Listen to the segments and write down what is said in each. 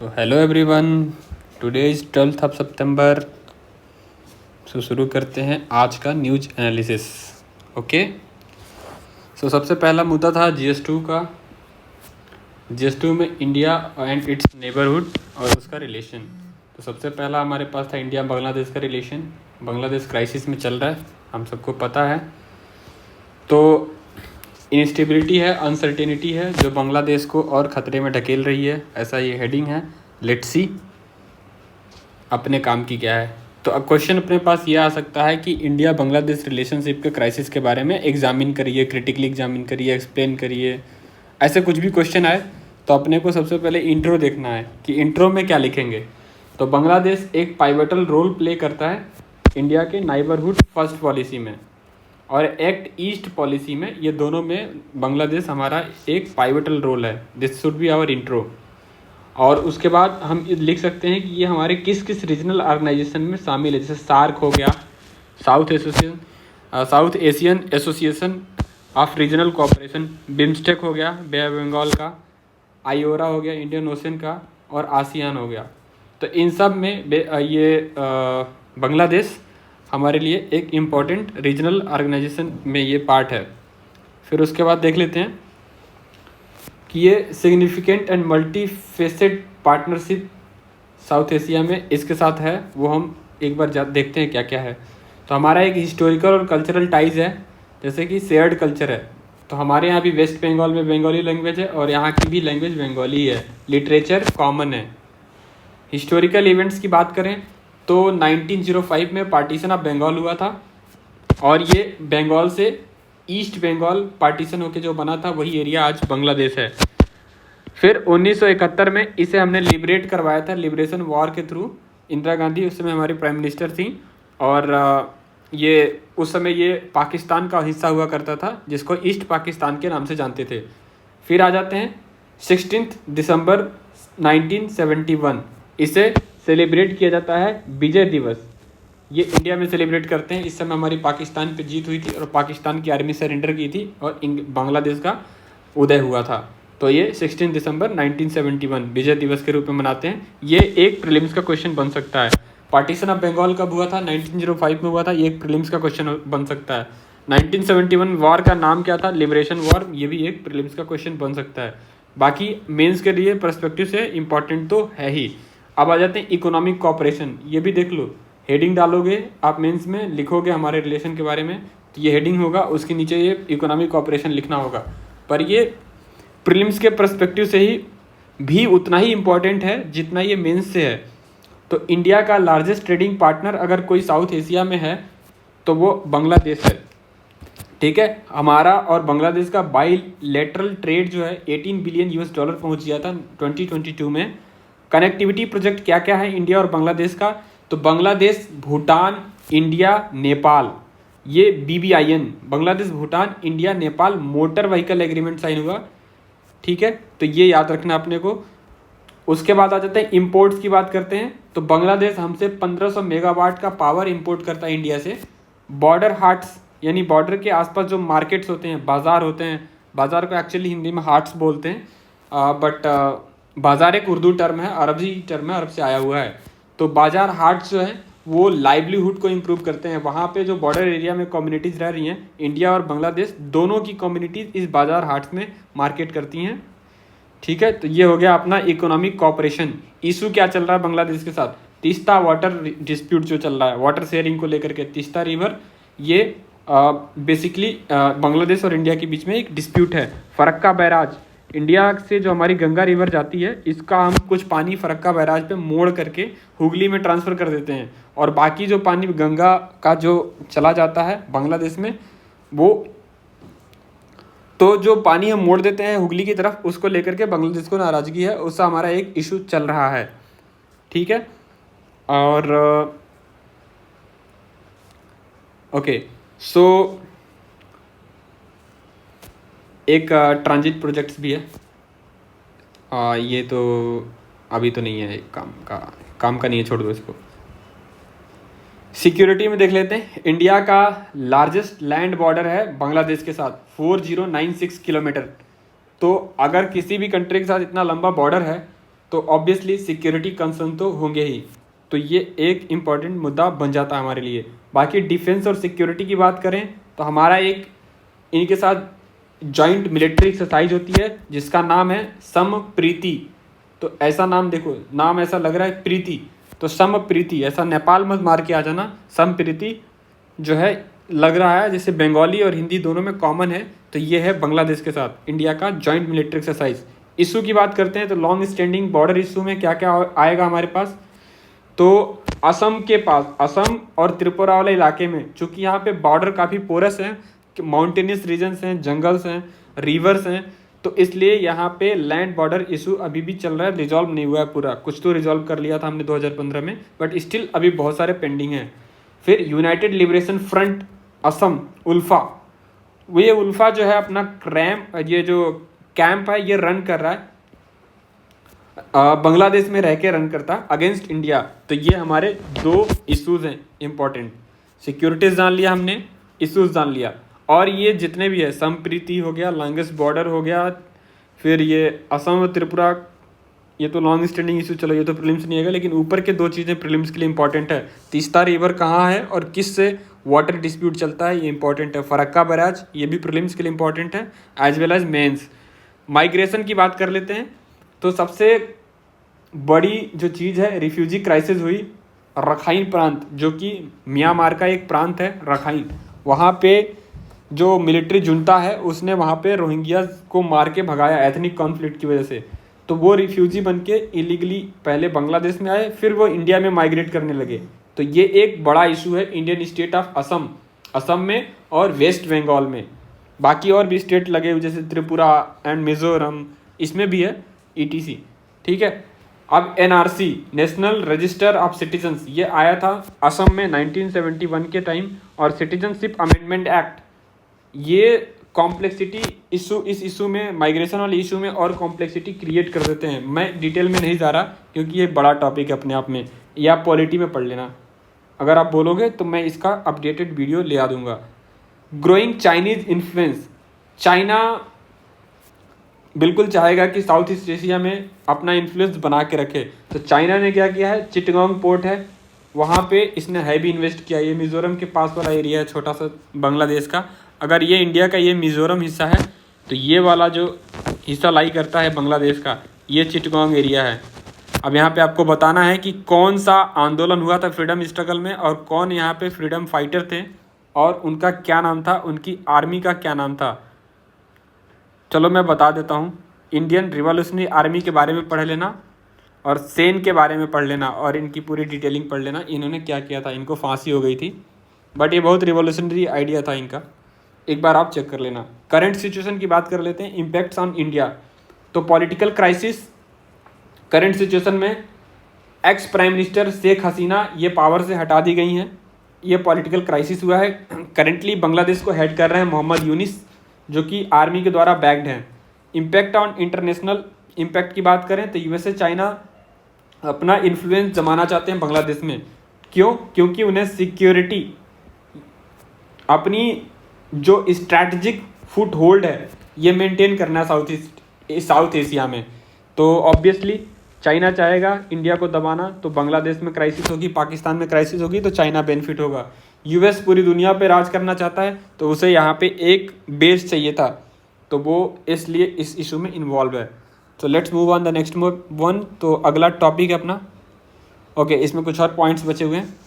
तो hello everyone, today is 12th of September. So शुरू करते हैं आज का न्यूज एनालिसिस। ओके, सो सबसे पहला मुद्दा था GS2 का। GS2 में इंडिया एंड इट्स नेबरहुड और उसका रिलेशन। तो सबसे पहला हमारे पास था इंडिया बांग्लादेश का रिलेशन। बांग्लादेश क्राइसिस में चल रहा है, हम सबको पता है। तो इंस्टेबिलिटी है, अनसर्टेनिटी है जो बांग्लादेश को और ख़तरे में ढकेल रही है, ऐसा ये हेडिंग है। लेट्स सी अपने काम की क्या है। तो अब क्वेश्चन अपने पास ये आ सकता है कि इंडिया बांग्लादेश रिलेशनशिप के क्राइसिस के बारे में एग्जामिन करिए, क्रिटिकली एग्जामिन करिए, एक्सप्लेन करिए, ऐसे कुछ भी क्वेश्चन आए तो अपने को सबसे पहले इंट्रो देखना है कि इंट्रो में क्या लिखेंगे। तो बांग्लादेश एक पाइवटल रोल प्ले करता है इंडिया के नाइबरहुड फर्स्ट पॉलिसी में और एक्ट ईस्ट पॉलिसी में। ये दोनों में बांग्लादेश हमारा एक पाइवटल रोल है। This should be our intro. और उसके बाद हम लिख सकते हैं कि ये हमारे किस किस रीजनल ऑर्गेनाइजेशन में शामिल है, जैसे सार्क हो गया, south Asian association of regional cooperation, BIMSTEC हो गया बे ऑफ बंगाल का, आईओरा हो गया इंडियन ओशन का, और आसियान हो गया। तो इन सब में बांग्लादेश हमारे लिए एक इम्पॉर्टेंट रीजनल ऑर्गेनाइजेशन में ये पार्ट है। फिर उसके बाद देख लेते हैं कि ये significant and multi facet partnership south Asia में इसके साथ है, वो हम एक बार देखते हैं क्या क्या है। तो हमारा एक हिस्टोरिकल और कल्चरल टाइज है, जैसे कि शेयर्ड कल्चर है। तो हमारे यहाँ भी वेस्ट बंगाल में बंगाली लैंग्वेज है और यहाँ की भी लैंग्वेज बंगाली है। लिटरेचर कॉमन है। हिस्टोरिकल इवेंट्स की बात करें तो 1905 में पार्टीशन ऑफ बंगाल हुआ था और ये बंगाल से ईस्ट बंगाल पार्टीशन होकर जो बना था वही एरिया आज बांग्लादेश है। फिर 1971 में इसे हमने लिबरेट करवाया था लिबरेशन वॉर के थ्रू। इंदिरा गांधी उस समय हमारी प्राइम मिनिस्टर थी और ये उस समय ये पाकिस्तान का हिस्सा हुआ करता था जिसको ईस्ट पाकिस्तान के नाम से जानते थे। फिर आ जाते हैं 16 दिसंबर 1971, इसे सेलिब्रेट किया जाता है विजय दिवस। ये इंडिया में सेलिब्रेट करते हैं। इस समय हमारी पाकिस्तान पे जीत हुई थी और पाकिस्तान की आर्मी सरेंडर की थी और बांग्लादेश का उदय हुआ था। तो ये 16 दिसंबर 1971 विजय दिवस के रूप में मनाते हैं। ये एक प्रीलिम्स का क्वेश्चन बन सकता है। पार्टीशन ऑफ बंगाल कब हुआ था? 1905 में हुआ था। ये एक प्रीलिम्स का क्वेश्चन बन सकता है। 1971 वॉर का नाम क्या था? Liberation war. ये भी एक प्रीलिम्स का क्वेश्चन बन सकता है। बाकी मेंस के लिए पर्सपेक्टिव से इंपॉर्टेंट तो है ही। अब आ जाते हैं इकोनॉमिक कॉपरेशन। ये भी देख लो, हेडिंग डालोगे आप मेंस में, लिखोगे हमारे रिलेशन के बारे में तो ये हेडिंग होगा, उसके नीचे ये इकोनॉमिक कॉपरेशन लिखना होगा। पर ये प्रीलिम्स के पर्सपेक्टिव से ही भी उतना ही इम्पोर्टेंट है जितना ये मेंस से है। तो इंडिया का लार्जेस्ट ट्रेडिंग पार्टनर अगर कोई साउथ एशिया में है तो वो बांग्लादेश है। ठीक है, हमारा और बांग्लादेश का बाईलेटरल ट्रेड जो है 18 बिलियन US डॉलर पहुंच गया था 2022 में। कनेक्टिविटी प्रोजेक्ट क्या क्या है इंडिया और बांग्लादेश का? तो बांग्लादेश, भूटान, इंडिया, नेपाल, ये BBIN Bangladesh, Bhutan, India, Nepal motor vehicle agreement sign हुआ। ठीक है, तो ये याद रखना अपने को। उसके बाद आ जाते हैं इंपोर्ट्स की बात करते हैं। तो बांग्लादेश हमसे 1500 मेगावाट का पावर इंपोर्ट करता है इंडिया से। बॉर्डर हाट्स यानी बॉर्डर के आसपास जो मार्केट्स होते हैं, बाज़ार होते हैं, बाज़ार को एक्चुअली हिंदी में हाट्स बोलते हैं बट बाज़ार एक उर्दू टर्म है, अरबी टर्म है, अरब से आया हुआ है। तो बाज़ार हाट्स जो है वो लाइवलीहुड को इम्प्रूव करते हैं। वहाँ पे जो बॉर्डर एरिया में कम्युनिटीज़ रह रही हैं, इंडिया और बांग्लादेश दोनों की कम्युनिटीज़ इस बाज़ार हाट्स में मार्केट करती हैं। ठीक है, तो ये हो गया अपना इकोनॉमिक कॉपरेशन। इशू क्या चल रहा है बांग्लादेश के साथ? तीस्ता वाटर डिस्प्यूट जो चल रहा है, वाटर शेयरिंग को लेकर के। तीस्ता रिवर ये बेसिकली बांग्लादेश और इंडिया के बीच में एक डिस्प्यूट है। फरक्का बैराज, इंडिया से जो हमारी गंगा रिवर जाती है, इसका हम कुछ पानी फरक्का बैराज पे मोड़ करके हुगली में ट्रांसफ़र कर देते हैं और बाकी जो पानी गंगा का जो चला जाता है बांग्लादेश में, वो तो जो पानी हम मोड़ देते हैं हुगली की तरफ, उसको लेकर के बांग्लादेश को नाराज़गी है, उससे हमारा एक इशू चल रहा है। ठीक है, और ओके, सो एक ट्रांजिट प्रोजेक्ट्स भी है। ये तो अभी तो नहीं है, काम का नहीं है, छोड़ दो इसको। सिक्योरिटी में देख लेते हैं। इंडिया का लार्जेस्ट लैंड बॉर्डर है बांग्लादेश के साथ 4096 किलोमीटर। तो अगर किसी भी कंट्री के साथ इतना लंबा बॉर्डर है तो ऑब्वियसली सिक्योरिटी कंसर्न तो होंगे ही। तो ये एक इम्पॉर्टेंट मुद्दा बन जाता है हमारे लिए। बाकी डिफेंस और सिक्योरिटी की बात करें तो हमारा एक इनके साथ जॉइंट मिलिट्री एक्सरसाइज होती है जिसका नाम है समप्रीति। तो ऐसा नाम देखो, नाम ऐसा लग रहा है प्रीति, तो समप्रीति, ऐसा नेपाल मत मार के आ जाना। समप्रीति जो है लग रहा है जैसे बंगाली और हिंदी दोनों में कॉमन है, तो ये है बांग्लादेश के साथ इंडिया का जॉइंट मिलिट्री एक्सरसाइज। इशू की बात करते हैं तो लॉन्ग स्टैंडिंग बॉर्डर इशू में क्या क्या आएगा हमारे पास। तो असम के पास, असम और त्रिपुरा वाले इलाके में, चूँकि यहाँ पे बॉर्डर काफ़ी पोरस है, माउंटेनियस रीजन्स हैं, जंगल्स हैं, रिवर्स हैं, तो इसलिए यहाँ पे लैंड बॉर्डर इशू अभी भी चल रहा है, रिजॉल्व नहीं हुआ है पूरा। कुछ तो रिजॉल्व कर लिया था हमने 2015 में, बट स्टिल अभी बहुत सारे पेंडिंग हैं। फिर united liberation front Assam ULFA, ये उल्फा जो है अपना ये जो कैंप है ये रन कर रहा है, बांग्लादेश में रह के रन करता है अगेंस्ट इंडिया। तो ये हमारे दो इश्यूज हैं इंपॉर्टेंट। सिक्योरिटीज जान लिया हमने, इश्यूज जान लिया, और ये जितने भी है समप्रीति हो गया, लॉन्गेस्ट बॉर्डर हो गया, फिर ये असम और त्रिपुरा, ये तो लॉन्ग स्टैंडिंग इशू, चलो ये तो प्रीलिम्स नहीं है, लेकिन ऊपर के दो चीज़ें प्रीलिम्स के लिए इंपॉर्टेंट है। तीस्ता रिवर कहाँ है और किस से वाटर डिस्प्यूट चलता है, ये इंपॉर्टेंट है। फरक्का बैराज, ये भी प्रीलिम्स के लिए इंपॉर्टेंट है, as well as mains. Migration की बात कर लेते हैं तो सबसे बड़ी जो चीज़ है, रिफ्यूजी क्राइसिस हुई रखाइन प्रांत, जो कि म्यांमार का एक प्रांत है रखाइन। वहाँ पे जो मिलिट्री जुंटा है उसने वहाँ पे रोहिंग्या को मार के भगाया एथनिक कॉन्फ्लिक्ट की वजह से। तो वो रिफ्यूजी बन के इलीगली पहले बांग्लादेश में आए, फिर वो इंडिया में माइग्रेट करने लगे। तो ये एक बड़ा इशू है इंडियन स्टेट ऑफ असम में और वेस्ट बंगाल में। बाकी और भी स्टेट लगे हुए जैसे त्रिपुरा एंड मिजोरम, इसमें भी है ETC, ठीक है। अब NRC, national register of citizens, ये आया था असम में 1971 के टाइम, और सिटीजनशिप अमेंडमेंट एक्ट, ये कॉम्प्लेक्सिटी इशू, इस इशू में, माइग्रेशन वाले इशू में और कॉम्प्लेक्सिटी क्रिएट कर देते हैं। मैं डिटेल में नहीं जा रहा क्योंकि ये बड़ा टॉपिक है अपने आप में, या पॉलिटी में पढ़ लेना। अगर आप बोलोगे तो मैं इसका अपडेटेड वीडियो ले आ दूंगा। ग्रोइंग चाइनीज इन्फ्लुएंस, चाइना बिल्कुल चाहेगा कि साउथ ईस्ट एशिया में अपना इन्फ्लुएंस बना के रखे। तो चाइना ने क्या किया है, चिटगांग पोर्ट है वहाँ पे इसने हैवी इन्वेस्ट किया। ये मिज़ोरम के पास वाला एरिया है छोटा सा बांग्लादेश का। अगर ये इंडिया का ये मिज़ोरम हिस्सा है तो ये वाला जो हिस्सा लाई करता है बांग्लादेश का, ये चिटगांग एरिया है। अब यहाँ पे आपको बताना है कि कौन सा आंदोलन हुआ था फ्रीडम स्ट्रगल में, और कौन यहाँ पे फ्रीडम फाइटर थे, और उनका क्या नाम था, उनकी आर्मी का क्या नाम था। चलो मैं बता देता हूँ। इंडियन रिवॉल्यूशनरी आर्मी के बारे में पढ़ लेना, और सेन के बारे में पढ़ लेना, और इनकी पूरी डिटेलिंग पढ़ लेना। इन्होंने क्या किया था, इनको फांसी हो गई थी, बट ये बहुत रिवॉल्यूशनरी आइडिया था इनका, एक बार आप चेक कर लेना। करंट सिचुएशन की बात कर लेते हैं, इम्पैक्ट्स ऑन इंडिया। तो पॉलिटिकल क्राइसिस, करंट सिचुएशन में ex prime minister Sheikh Hasina ये पावर से हटा दी गई हैं, ये पॉलिटिकल क्राइसिस हुआ है। करेंटली बांग्लादेश को हेड कर रहे हैं मोहम्मद यूनिस, जो कि आर्मी के द्वारा बैक्ड हैं। इम्पैक्ट ऑन इंटरनेशनल, इम्पैक्ट की बात करें तो USA चाइना अपना इन्फ्लुएंस जमाना चाहते हैं बांग्लादेश में। क्यों? क्योंकि उन्हें सिक्योरिटी, अपनी जो स्ट्रैटेजिक फुट होल्ड है ये मेंटेन करना है साउथ एशिया में। तो ऑब्वियसली चाइना चाहेगा इंडिया को दबाना, तो बांग्लादेश में क्राइसिस होगी, पाकिस्तान में क्राइसिस होगी, तो चाइना बेनिफिट होगा। US पूरी दुनिया पे राज करना चाहता है, तो उसे यहाँ पे एक बेस चाहिए था, तो वो इसलिए इस इशू में इन्वॉल्व है। तो let's move on the next one. तो अगला टॉपिक है अपना, ओके, इसमें कुछ और पॉइंट्स बचे हुए हैं।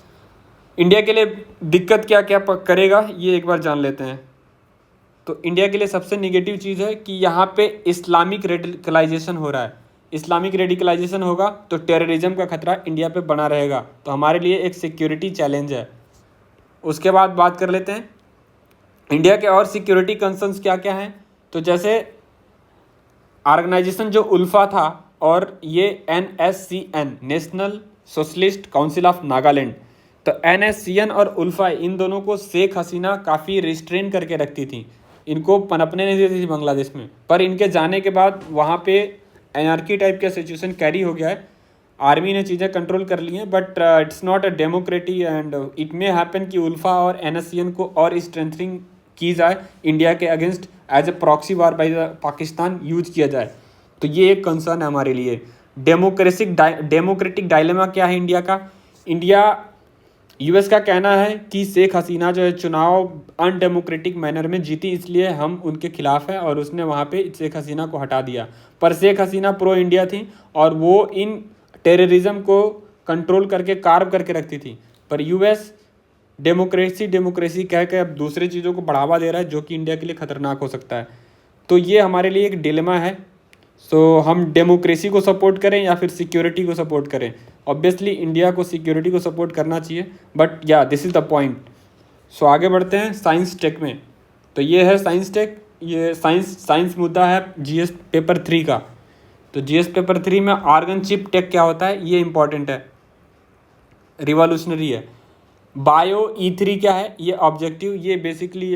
इंडिया के लिए दिक्कत क्या क्या करेगा ये एक बार जान लेते हैं। तो इंडिया के लिए सबसे निगेटिव चीज़ है कि यहाँ पे इस्लामिक रेडिकलाइजेशन हो रहा है। इस्लामिक रेडिकलाइजेशन होगा तो टेररिज्म का खतरा इंडिया पे बना रहेगा, तो हमारे लिए एक सिक्योरिटी चैलेंज है। उसके बाद बात कर लेते हैं इंडिया के और सिक्योरिटी कंसर्न्स क्या क्या हैं। तो जैसे ऑर्गेनाइजेशन जो उल्फा था, और ये NSCN, national socialist council of Nagaland, तो NSCN और उल्फा, इन दोनों को शेख हसीना काफ़ी रिस्ट्रेन करके रखती थी, इनको पनपने नहीं देती थी बांग्लादेश में। पर इनके जाने के बाद वहाँ पे एनार्की टाइप का सिचुएशन कैरी हो गया है, आर्मी ने चीज़ें कंट्रोल कर ली हैं, but it's not a democracy and it may happen कि उल्फा और NSCN को और स्ट्रेंथनिंग की जाए, इंडिया के against as a proxy war by the Pakistan use किया जाए। तो ये एक कंसर्न है हमारे लिए। डेमोक्रेटिक डायलेमा क्या है इंडिया यूएस का कहना है कि शेख हसीना जो है चुनाव अनडेमोक्रेटिक मैनर में जीती, इसलिए हम उनके खिलाफ हैं और उसने वहाँ पे शेख हसीना को हटा दिया। पर शेख हसीना प्रो इंडिया थी और वो इन टेररिज्म को कंट्रोल करके कार्व करके रखती थी। पर यूएस डेमोक्रेसी कह के अब दूसरी चीज़ों को बढ़ावा दे रहा है जो कि इंडिया के लिए खतरनाक हो सकता है। तो ये हमारे लिए एक डिलेमा है। सो हम डेमोक्रेसी को सपोर्ट करें या फिर सिक्योरिटी को सपोर्ट करें। ऑब्वियसली इंडिया को सिक्योरिटी को सपोर्ट करना चाहिए, बट या दिस इज़ द पॉइंट। सो आगे बढ़ते हैं साइंस टेक में। तो ये है साइंस टेक, ये साइंस मुद्दा है जीएस पेपर 3 का। तो जीएस पेपर 3 में आर्गन चिप टेक क्या होता है, ये इंपॉर्टेंट है, रिवॉल्यूशनरी है। बायो E3 क्या है, ये ऑब्जेक्टिव, ये बेसिकली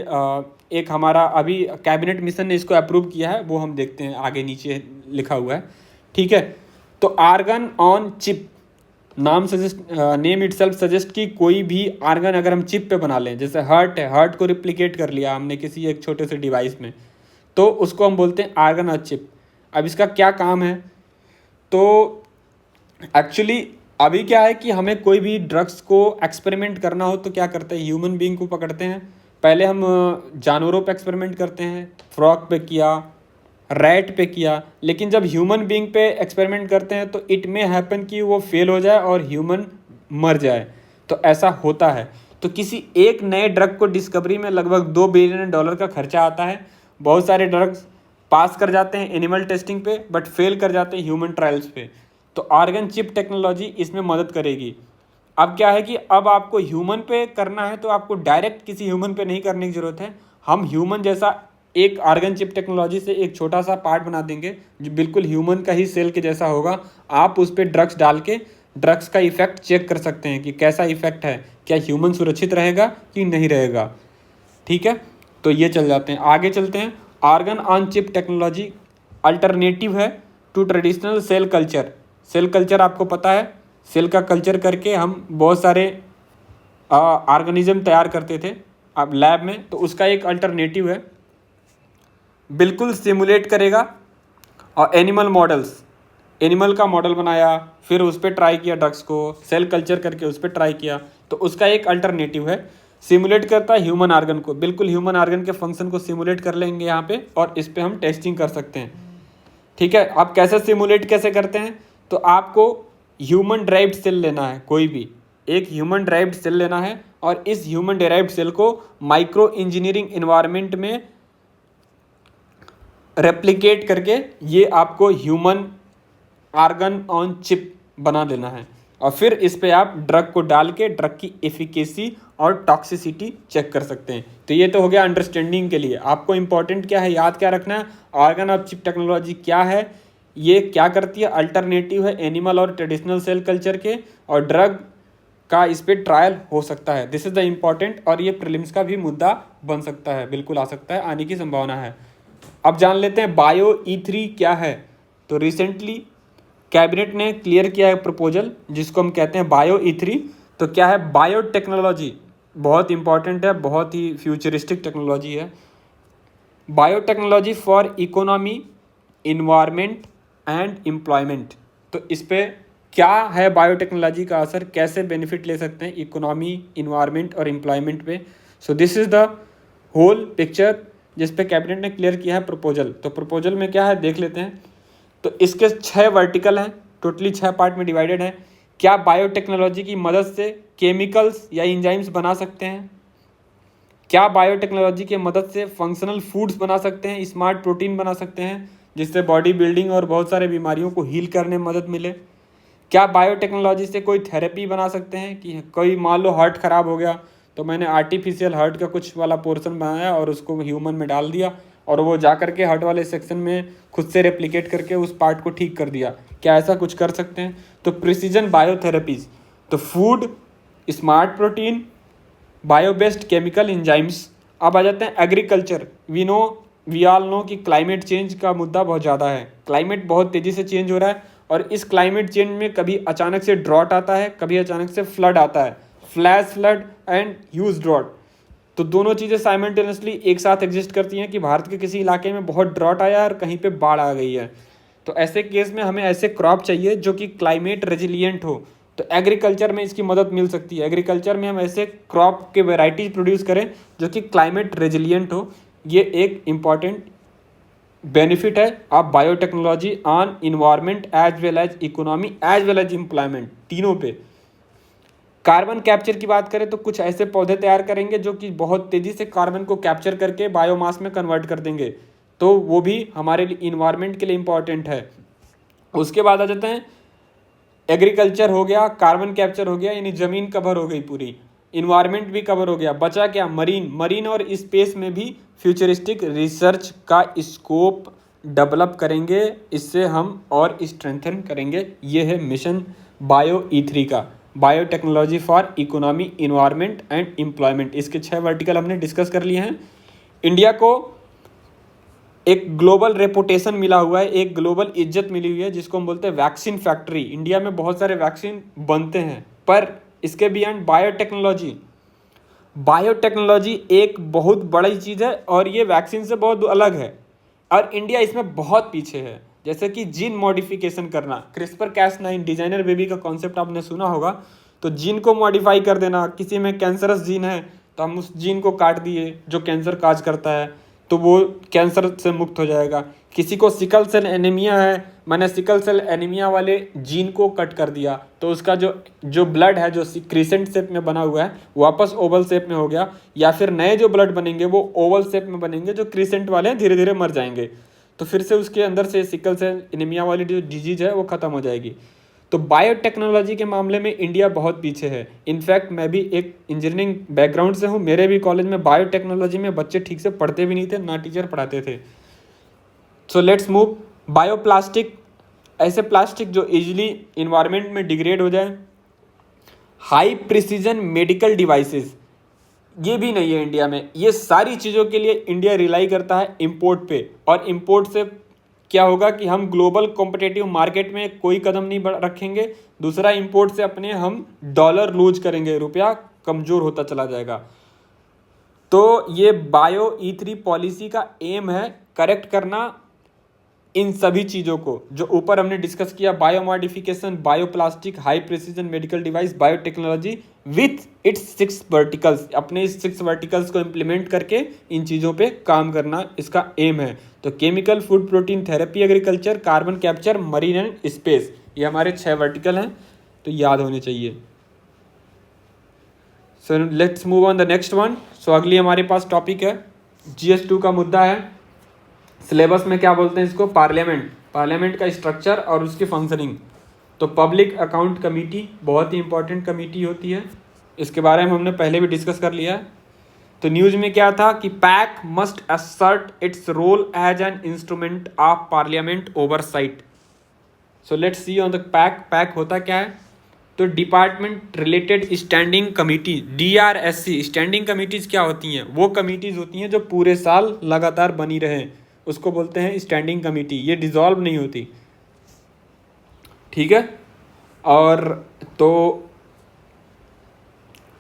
एक हमारा अभी कैबिनेट मिशन ने इसको अप्रूव किया है, वो हम देखते हैं आगे नीचे लिखा हुआ है, ठीक है। तो organ on chip, name itself suggest कि कोई भी आर्गन अगर हम चिप पे बना लें, जैसे हार्ट है, हार्ट को रिप्लिकेट कर लिया हमने किसी एक छोटे से डिवाइस में, तो उसको हम बोलते हैं आर्गन ऑन चिप। अब इसका क्या काम है, तो एक्चुअली अभी क्या है कि हमें कोई भी ड्रग्स को एक्सपेरिमेंट करना हो तो क्या करते हैं, ह्यूमन बीइंग को पकड़ते हैं। पहले हम जानवरों पे एक्सपेरिमेंट करते हैं, फ्रॉग पे किया, रैट पे किया, लेकिन जब ह्यूमन बीइंग पे एक्सपेरिमेंट करते हैं तो इट मे हैपन कि वो फेल हो जाए और ह्यूमन मर जाए। तो ऐसा होता है। तो किसी एक नए ड्रग को डिस्कवरी में लगभग $2 बिलियन का खर्चा आता है। बहुत सारे ड्रग्स पास कर जाते हैं एनिमल टेस्टिंग पे, बट फेल कर जाते हैं ह्यूमन ट्रायल्स पे। तो आर्गन चिप टेक्नोलॉजी इसमें मदद करेगी। अब क्या है कि अब आपको ह्यूमन पे करना है तो आपको डायरेक्ट किसी ह्यूमन पे नहीं करने की ज़रूरत है। हम ह्यूमन जैसा एक आर्गन चिप टेक्नोलॉजी से एक छोटा सा पार्ट बना देंगे जो बिल्कुल ह्यूमन का ही सेल के जैसा होगा। आप उस पर ड्रग्स डाल के ड्रग्स का इफेक्ट चेक कर सकते हैं कि कैसा इफेक्ट है, क्या ह्यूमन सुरक्षित रहेगा कि नहीं रहेगा, ठीक है। तो ये चल जाते हैं, आगे चलते हैं। Organ on chip technology alternative है to traditional cell culture. Cell culture आपको पता है, सेल का कल्चर करके हम बहुत सारे ऑर्गेनिज्म तैयार करते थे अब लैब में, तो उसका एक अल्टरनेटिव है, बिल्कुल सिमुलेट करेगा। और एनिमल मॉडल्स, एनिमल का मॉडल बनाया, फिर उस पर ट्राई किया ड्रग्स को, सेल कल्चर करके उस पर ट्राई किया, तो उसका एक अल्टरनेटिव है। सिमुलेट करता है ह्यूमन आर्गन को, बिल्कुल ह्यूमन आर्गन के फंक्शन को सिमुलेट कर लेंगे यहाँ पे, और इस पर हम टेस्टिंग कर सकते हैं, ठीक है। आप कैसे सिमुलेट कैसे करते हैं, तो आपको ह्यूमन ड्राइव्ड सेल लेना है, कोई भी एक ह्यूमन ड्राइव्ड सेल लेना है, और इस ह्यूमन ड्राइव्ड सेल को माइक्रो इंजीनियरिंग इन्वायरमेंट में रेप्लिकेट करके ये आपको ह्यूमन आर्गन ऑन चिप बना देना है, और फिर इस पे आप ड्रग को डाल के ड्रग की एफिकेसी और टॉक्सिसिटी चेक कर सकते हैं। तो ये तो हो गया अंडरस्टैंडिंग के लिए। आपको इंपॉर्टेंट क्या है, याद क्या रखना है, आर्गन ऑन चिप टेक्नोलॉजी क्या है, ये क्या करती है, अल्टरनेटिव है एनिमल और ट्रेडिशनल सेल कल्चर के, और ड्रग का इस पर ट्रायल हो सकता है। दिस इज़ द इम्पॉर्टेंट, और ये प्रीलिम्स का भी मुद्दा बन सकता है, बिल्कुल आ सकता है, आने की संभावना है। अब जान लेते हैं बायो E3 क्या है। तो रिसेंटली कैबिनेट ने क्लियर किया है प्रपोजल जिसको हम कहते हैं बायो E3। तो क्या है, बायो टेक्नोलॉजी बहुत इंपॉर्टेंट है, बहुत ही फ्यूचरिस्टिक टेक्नोलॉजी है। Bio technology for economy, environment and employment. तो इस पर क्या है बायोटेक्नोलॉजी का असर, कैसे बेनिफिट ले सकते हैं इकोनॉमी, इन्वायरमेंट और एम्प्लॉयमेंट पे। So this is the whole picture जिस पे कैबिनेट ने क्लियर किया है प्रपोजल। तो प्रपोजल में क्या है देख लेते हैं। तो इसके 6 वर्टिकल हैं, टोटली 6 पार्ट में डिवाइडेड है। क्या बायोटेक्नोलॉजी की मदद से केमिकल्स या एंजाइम्स बना सकते हैं, क्या बायोटेक्नोलॉजी की मदद से फंक्शनल फूड्स बना सकते हैं, स्मार्ट प्रोटीन बना सकते हैं जिससे बॉडी बिल्डिंग और बहुत सारे बीमारियों को हील करने में मदद मिले, क्या बायोटेक्नोलॉजी से कोई थेरेपी बना सकते हैं कि कोई मान लो हार्ट ख़राब हो गया तो मैंने आर्टिफिशियल हार्ट का कुछ वाला पोर्शन बनाया और उसको ह्यूमन में डाल दिया और वो जा करके हार्ट वाले सेक्शन में खुद से रेप्लिकेट करके उस पार्ट को ठीक कर दिया, क्या ऐसा कुछ कर सकते हैं। तो प्रिसीजन बायोथेरेपीज़, तो food, smart protein, bio based chemical enzymes. अब आ जाते हैं एग्रीकल्चर। वी ऑल नो कि क्लाइमेट चेंज का मुद्दा बहुत ज़्यादा है, क्लाइमेट बहुत तेज़ी से चेंज हो रहा है और इस क्लाइमेट चेंज में कभी अचानक से ड्रॉट आता है, कभी अचानक से फ्लड आता है, flash flood and huge drought. तो दोनों चीज़ें साइमल्टेनियसली एक साथ एग्जिस्ट करती हैं कि भारत के किसी इलाके में बहुत ड्रॉट आया और कहीं पे बाढ़ आ गई है। तो ऐसे केस में हमें ऐसे क्रॉप चाहिए जो कि क्लाइमेट रेजिलिएंट हो। तो एग्रीकल्चर में इसकी मदद मिल सकती है। एग्रीकल्चर में हम ऐसे क्रॉप के वेराइटीज प्रोड्यूस करें जो कि क्लाइमेट रेजिलिएंट हो। ये एक इम्पॉर्टेंट बेनिफिट है of biotechnology on environment as well as economy as well as employment, तीनों पे। कार्बन कैप्चर की बात करें तो कुछ ऐसे पौधे तैयार करेंगे जो कि बहुत तेज़ी से कार्बन को कैप्चर करके बायोमास में कन्वर्ट कर देंगे, तो वो भी हमारे लिए इन्वायरमेंट के लिए इम्पॉर्टेंट है। उसके बाद आ जाते हैं एग्रीकल्चर हो गया, कार्बन कैप्चर हो गया, यानी ज़मीन कवर हो गई पूरी, इन्वायरमेंट भी कवर हो गया। बचा क्या? मरीन और स्पेस में भी फ्यूचरिस्टिक रिसर्च का स्कोप डेवलप करेंगे, इससे हम और स्ट्रेंथन करेंगे। ये है मिशन बायो E3 का, biotechnology for economy, environment and employment. इसके 6 वर्टिकल हमने डिस्कस कर लिए हैं। इंडिया को एक ग्लोबल रेपुटेशन मिला हुआ है, एक ग्लोबल इज्जत मिली हुई है जिसको हम बोलते हैं वैक्सीन फैक्ट्री। इंडिया में बहुत सारे वैक्सीन बनते हैं, पर इसके बियॉन्ड बायोटेक्नोलॉजी एक बहुत बड़ी चीज़ है और ये वैक्सीन से बहुत अलग है, और इंडिया इसमें बहुत पीछे है। जैसे कि जीन मॉडिफिकेशन करना, क्रिस्पर Cas9 डिजाइनर बेबी का कॉन्सेप्ट आपने सुना होगा। तो जीन को मॉडिफाई कर देना, किसी में कैंसरस जीन है तो हम उस जीन को काट दिए जो कैंसर काज करता है, तो वो कैंसर से मुक्त हो जाएगा। किसी को सिकल सेल एनीमिया है, मैंने सिकल सेल एनीमिया वाले जीन को कट कर दिया, तो उसका जो ब्लड है जो क्रिसेंट शेप में बना हुआ है वापस ओवल शेप में हो गया, या फिर नए जो ब्लड बनेंगे वो ओवल शेप में बनेंगे, जो क्रिसेंट वाले धीरे धीरे मर जाएंगे, तो फिर से उसके अंदर से सिकल सेल एनीमिया वाली जो डिजीज है वो ख़त्म हो जाएगी। तो बायोटेक्नोलॉजी के मामले में इंडिया बहुत पीछे है। इनफैक्ट मैं भी एक इंजीनियरिंग बैकग्राउंड से हूँ, मेरे भी कॉलेज में बायोटेक्नोलॉजी में बच्चे ठीक से पढ़ते भी नहीं थे, ना टीचर पढ़ाते थे। सो लेट्स मूव। बायोप्लास्टिक, ऐसे प्लास्टिक जो इजीली इन्वायरमेंट में डिग्रेड हो जाए। हाई प्रिसीजन मेडिकल डिवाइसेस, ये भी नहीं है इंडिया में। ये सारी चीज़ों के लिए इंडिया रिलाई करता है इंपोर्ट पे, और इंपोर्ट से क्या होगा कि हम ग्लोबल कॉम्पिटिटिव मार्केट में कोई कदम नहीं रखेंगे। दूसरा, इंपोर्ट से अपने हम डॉलर लूज करेंगे, रुपया कमज़ोर होता चला जाएगा। तो ये बायो E3 पॉलिसी का एम है करेक्ट करना इन सभी चीज़ों को जो ऊपर हमने डिस्कस किया, bio modification, bioplastic, high precision medical device, biotechnology with its 6 verticals. अपने इस 6 वर्टिकल्स को इम्प्लीमेंट करके इन चीज़ों पे काम करना इसका एम है। तो chemical, food protein therapy, agriculture, carbon capture, marine and space, ये हमारे 6 वर्टिकल हैं, तो याद होने चाहिए। So let's move on the next one. So अगली हमारे पास टॉपिक है GS2 का मुद्दा है। सिलेबस में क्या बोलते हैं इसको? पार्लियामेंट का स्ट्रक्चर और उसकी फंक्शनिंग। तो पब्लिक अकाउंट कमेटी बहुत ही इंपॉर्टेंट कमेटी होती है, इसके बारे में हमने पहले भी डिस्कस कर लिया है। तो न्यूज़ में क्या था कि PAC must assert its role as an instrument of parliament oversight. So let's see on the PAC होता क्या है? तो department related standing committee, DRSC। Standing committees क्या होती हैं? वो कमेटीज़ होती हैं जो पूरे साल लगातार बनी रहें, उसको बोलते हैं स्टैंडिंग कमेटी। ये डिसॉल्व नहीं होती, ठीक है। और तो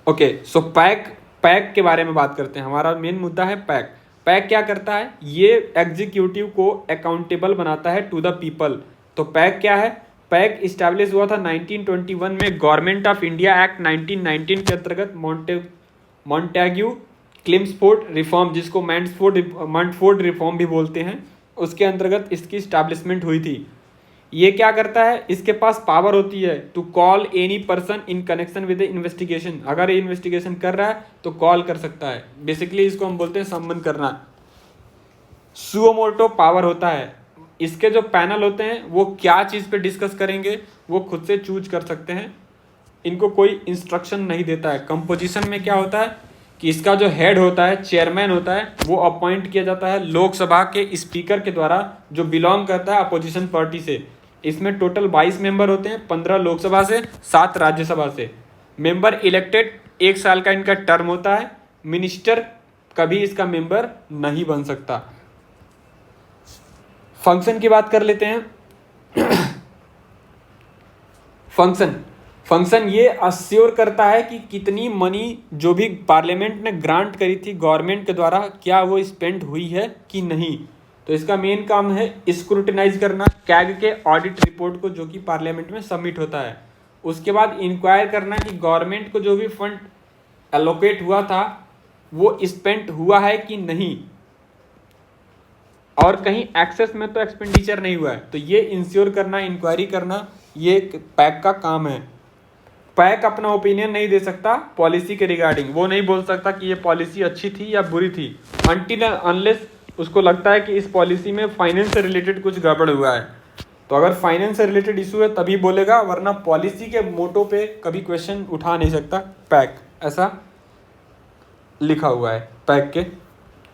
ओके, सो पैक के बारे में बात करते हैं। हमारा मेन मुद्दा है पैक क्या करता है? ये एग्जीक्यूटिव को अकाउंटेबल बनाता है टू द पीपल। तो पैक क्या है? पैक इस्टेब्लिश हुआ था 1921 में गवर्नमेंट ऑफ इंडिया एक्ट 1919 के अंतर्गत मॉन्टेग्यू क्लिम्सफोर्ड रिफॉर्म, जिसको मैंटफोर्ड रिफॉर्म भी बोलते हैं, उसके अंतर्गत इसकी इस्टेब्लिशमेंट हुई थी। ये क्या करता है? इसके पास पावर होती है to call any person in connection with investigation. अगर ये इन्वेस्टिगेशन कर रहा है तो कॉल कर सकता है। बेसिकली इसको हम बोलते हैं सम्मन करना। सुओमोटो पावर होता है। इसके जो पैनल होते हैं वो क्या चीज़ पे डिस्कस करेंगे वो खुद से चूज कर सकते हैं, इनको कोई इंस्ट्रक्शन नहीं देता है। कंपोजिशन में क्या होता है कि इसका जो हेड होता है, चेयरमैन होता है, वो अपॉइंट किया जाता है लोकसभा के स्पीकर के द्वारा, जो बिलोंग करता है अपोजिशन पार्टी से। इसमें टोटल 22 मेंबर होते हैं, 15 लोकसभा से, 7 राज्यसभा से। मेंबर इलेक्टेड, 1 साल का इनका टर्म होता है। मिनिस्टर कभी इसका मेंबर नहीं बन सकता। फंक्शन की बात कर लेते हैं। फंक्शन ये अश्योर करता है कि कितनी मनी जो भी पार्लियामेंट ने ग्रांट करी थी गवर्नमेंट के द्वारा, क्या वो स्पेंड हुई है कि नहीं। तो इसका मेन काम है स्क्रूटिनाइज करना कैग के ऑडिट रिपोर्ट को जो कि पार्लियामेंट में सबमिट होता है। उसके बाद इंक्वायर करना कि गवर्नमेंट को जो भी फंड एलोकेट हुआ था वो स्पेंड हुआ है कि नहीं, और कहीं एक्सेस में तो एक्सपेंडिचर नहीं हुआ है। तो ये इंश्योर करना, इंक्वायरी करना, ये पैक का काम है। पैक अपना ओपिनियन नहीं दे सकता पॉलिसी के रिगार्डिंग, वो नहीं बोल सकता कि ये पॉलिसी अच्छी थी या बुरी थी अनटिल अनलेस उसको लगता है कि इस पॉलिसी में फाइनेंस से रिलेटेड कुछ गड़बड़ हुआ है। तो अगर फाइनेंस से रिलेटेड इशू है तभी बोलेगा, वरना पॉलिसी के मोटो पे कभी क्वेश्चन उठा नहीं सकता। पैक ऐसा लिखा हुआ है पैक के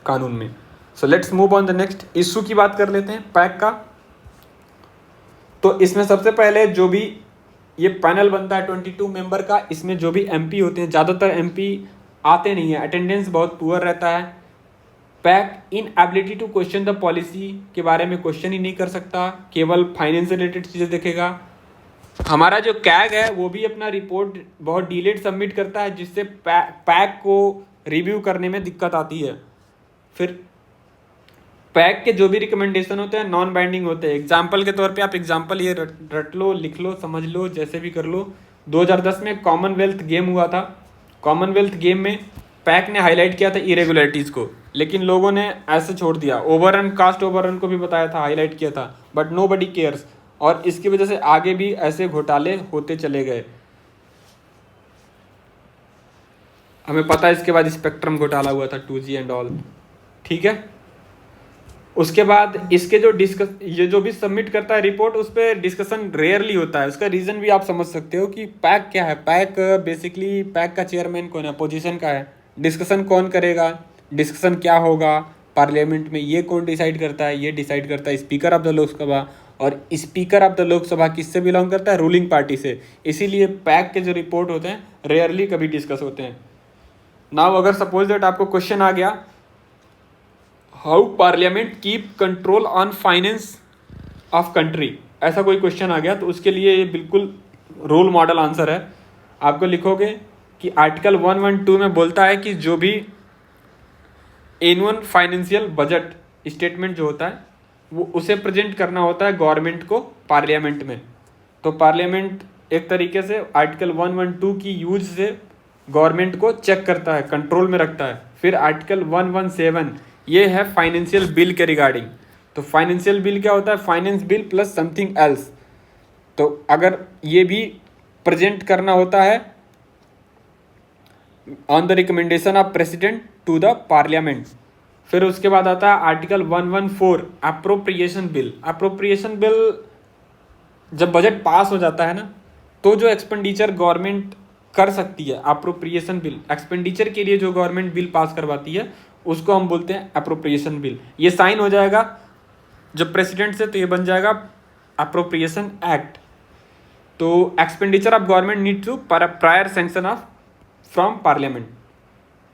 कानून में। सो let's move on the next issue की बात कर लेते हैं पैक का। तो इसमें सबसे पहले जो भी ये पैनल बनता है 22 मेंबर का, इसमें जो भी एमपी होते हैं, ज़्यादातर एमपी आते नहीं है, अटेंडेंस बहुत पुअर रहता है। PAC inability to question the policy के बारे में क्वेश्चन ही नहीं कर सकता, केवल फाइनेंस से रिलेटेड चीज़ें देखेगा। हमारा जो कैग है वो भी अपना रिपोर्ट बहुत डिलेड सबमिट करता है, जिससे पैक को रिव्यू करने में दिक्कत आती है। फिर पैक के जो भी रिकमेंडेशन होते हैं नॉन बाइंडिंग होते हैं। एग्जाम्पल के तौर पे आप एग्जाम्पल ये रट लो, लिख लो, समझ लो, जैसे भी कर लो। 2010 में कॉमनवेल्थ गेम हुआ था। कॉमनवेल्थ गेम में पैक ने हाईलाइट किया था इरेगुलरिटीज़ को, लेकिन लोगों ने ऐसे छोड़ दिया। ओवररन, कास्ट ओवररन को भी बताया था, हाईलाइट किया था, बट नो बडी केयर्स, और इसकी वजह से आगे भी ऐसे घोटाले होते चले गए। हमें पता है इसके बाद स्पेक्ट्रम घोटाला हुआ था, 2G एंड ऑल, ठीक है। उसके बाद इसके ये जो भी सबमिट करता है रिपोर्ट, उस पर डिस्कशन रेयरली होता है। उसका रीज़न भी आप समझ सकते हो कि पैक क्या है। पैक बेसिकली पैक का चेयरमैन कौन है, पोजीशन का है, डिस्कशन कौन करेगा, डिस्कशन क्या होगा पार्लियामेंट में, ये कौन डिसाइड करता है, ये डिसाइड करता है स्पीकर ऑफ द लोकसभा। और स्पीकर ऑफ द लोकसभा किससे बिलोंग करता है, रूलिंग पार्टी से। इसीलिए पैक के जो रिपोर्ट होते हैं रेयरली कभी डिस्कस होते हैं। नाउ अगर सपोज दैट आपको क्वेश्चन आ गया, how parliament keep control on finance of country, ऐसा कोई क्वेश्चन आ गया तो उसके लिए ये बिल्कुल रोल मॉडल आंसर है। आपको लिखोगे कि आर्टिकल 112 में बोलता है कि जो भी एनुअल फाइनेंशियल बजट स्टेटमेंट जो होता है वो उसे प्रेजेंट करना होता है गवर्नमेंट को पार्लियामेंट में। तो पार्लियामेंट एक तरीके से आर्टिकल 112 की यूज से गवर्नमेंट को चेक करता है, कंट्रोल में रखता है। फिर आर्टिकल 117 ये है फाइनेंशियल बिल के रिगार्डिंग। तो फाइनेंशियल बिल क्या होता है, finance bill plus something else. तो अगर ये भी प्रेजेंट करना होता है on the recommendation of president to the parliament. फिर उसके बाद आता है article 114 appropriation bill. Appropriation bill जब बजट पास हो जाता है ना, तो जो एक्सपेंडिचर गवर्नमेंट कर सकती है, अप्रोप्रिएशन बिल, एक्सपेंडिचर के लिए जो गवर्नमेंट बिल पास करवाती है उसको हम बोलते हैं अप्रोप्रिएशन बिल। ये साइन हो जाएगा जब प्रेसिडेंट से, तो ये बन जाएगा अप्रोप्रिएशन एक्ट। तो expenditure of government need to prior sanction of from parliament.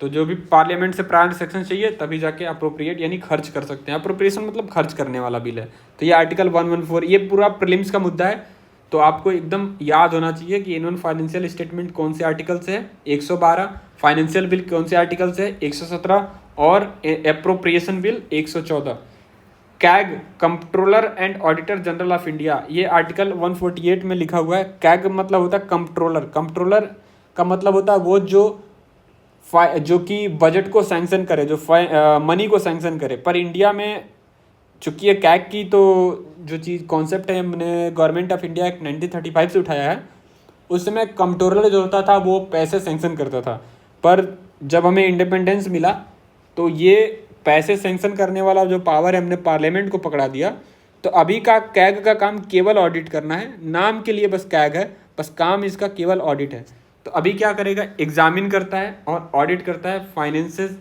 तो जो भी पार्लियामेंट से प्रायर सेक्शन चाहिए तभी जाके अप्रोप्रिएट यानी खर्च कर सकते हैं। अप्रोप्रिएशन मतलब खर्च करने वाला बिल है। तो ये आर्टिकल 114 ये पूरा प्रीलिम्स का मुद्दा है। तो आपको एकदम याद होना चाहिए कि एनुअल फाइनेंशियल स्टेटमेंट कौन से आर्टिकल से है, 112, फाइनेंशियल बिल कौन से आर्टिकल से है, 117, और appropriation bill 114। CAG controller and auditor general of India, ये आर्टिकल 148 में लिखा हुआ है। कैग मतलब होता है कंट्रोलर। कंट्रोलर का मतलब होता है वो जो कि बजट को सैंक्शन करे, जो मनी को सैंक्शन करे। पर इंडिया में चूँकि ये कैग की तो जो चीज़ कॉन्सेप्ट है हमने गवर्नमेंट ऑफ इंडिया एक्ट 1935 से उठाया है। उस समय कंट्रोलर जो होता था वो पैसे सैंक्शन करता था। पर जब हमें इंडिपेंडेंस मिला तो ये पैसे सैंक्शन करने वाला जो पावर है हमने पार्लियामेंट को पकड़ा दिया। तो अभी का कैग का काम केवल ऑडिट करना है, नाम के लिए बस कैग है, बस काम इसका केवल ऑडिट है। तो अभी क्या करेगा, एग्जामिन करता है और ऑडिट करता है फाइनेंसेस,